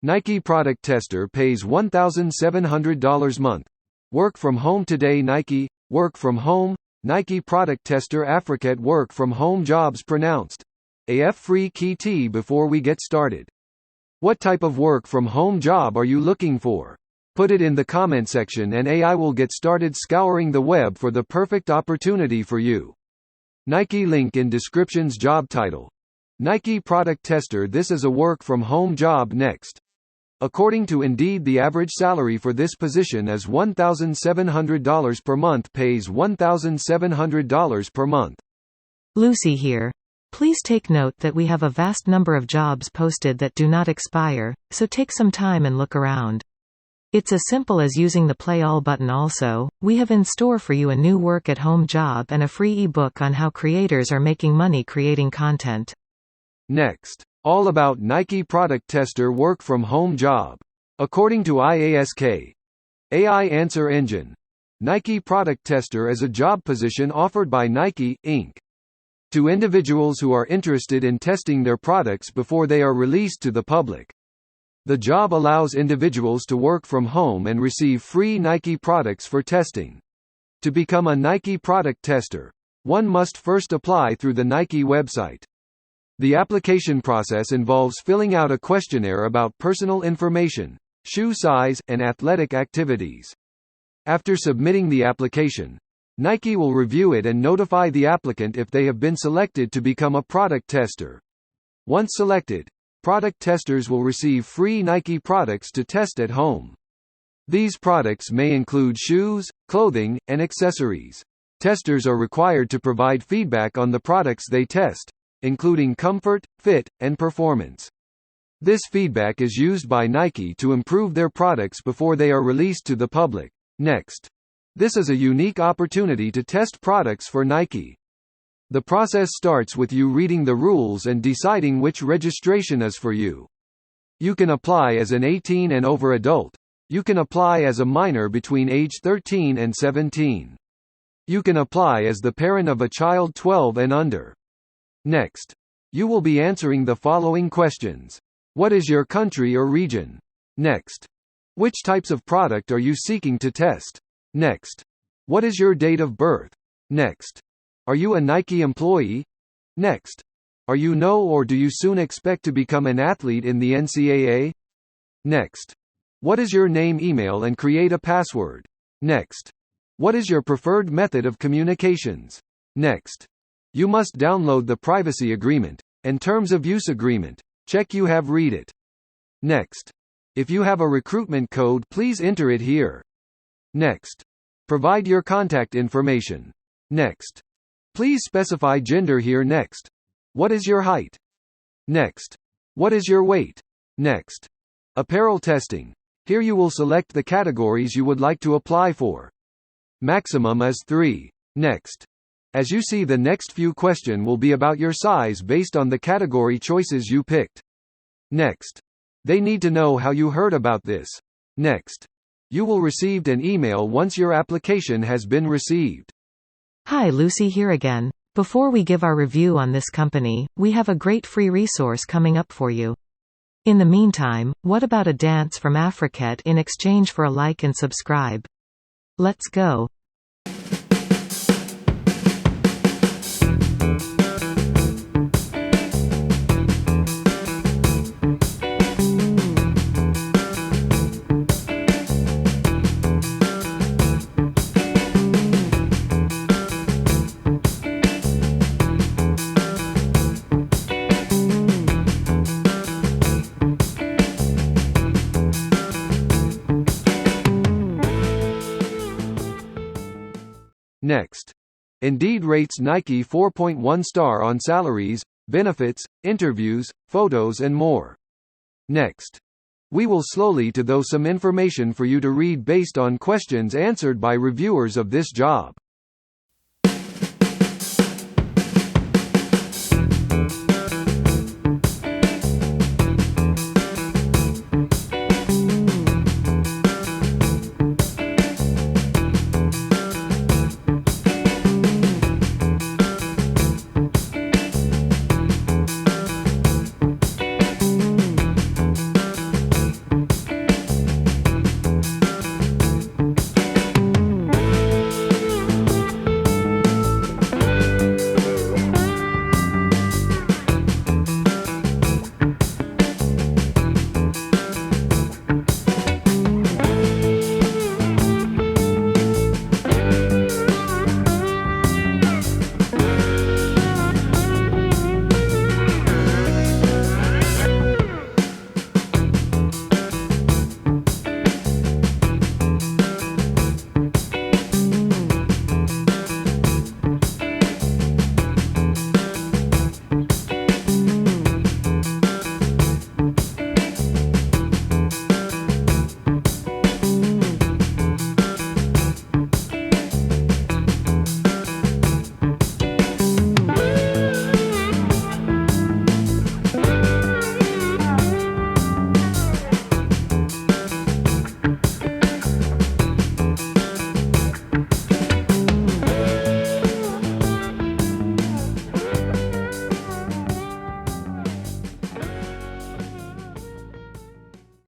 Nike product tester pays $1,700 month. Work from home today. Nike, work from home. Nike product tester Afrekete work from home jobs pronounced. Afrekete. Before we get started, what type of work from home job are you looking for? Put it in the comment section and AI will get started scouring the web for the perfect opportunity for you. Nike link in description's job title. Nike product tester. This is a work from home job. Next. According to Indeed, the average salary for this position is $1,700 per month. Pays $1,700 per month. Lucy here. Please take note that we have a vast number of jobs posted that do not expire, so take some time and look around. It's as simple as using the Play All button. Also, we have in store for you a new work-at-home job and a free ebook on how creators are making money creating content. Next. All about Nike product tester work from home job. According to iAsk.AI answer engine, Nike product tester is a job position offered by Nike, Inc. to individuals who are interested in testing their products before they are released to the public. The job allows individuals to work from home and receive free Nike products for testing. To become a Nike product tester, one must first apply through the Nike website. The application process involves filling out a questionnaire about personal information, shoe size, and athletic activities. After submitting the application, Nike will review it and notify the applicant if they have been selected to become a product tester. Once selected, product testers will receive free Nike products to test at home. These products may include shoes, clothing, and accessories. Testers are required to provide feedback on the products they test, including comfort, fit, and performance. This feedback is used by Nike to improve their products before they are released to the public. Next. This is a unique opportunity to test products for Nike. The process starts with you reading the rules and deciding which registration is for you. You can apply as an 18 and over adult. You can apply as a minor between age 13 and 17. You can apply as the parent of a child 12 and under. Next. You will be answering the following questions. What is your country or region? Next. Which types of product are you seeking to test? Next. What is your date of birth? Next. Are you a Nike employee? Next. Are you know or do you soon expect to become an athlete in the NCAA? Next. What is your name, email, and create a password? Next. What is your preferred method of communications? Next. You must download the privacy agreement and terms of use agreement. Check you have read it. Next. If you have a recruitment code, please enter it here. Next. Provide your contact information. Next. Please specify gender here. Next. What is your height? Next. What is your weight? Next. Apparel testing. Here you will select the categories you would like to apply for. Maximum is 3. Next. As you see, the next few questions will be about your size based on the category choices you picked. Next. They need to know how you heard about this. Next. You will receive an email once your application has been received. Hi, Lucy here again. Before we give our review on this company, we have a great free resource coming up for you. In the meantime, what about a dance from Afrekete in exchange for a like and subscribe? Let's go. Next. Indeed rates Nike 4.1 star on salaries, benefits, interviews, photos and more. Next. We will slowly to throw some information for you to read based on questions answered by reviewers of this job.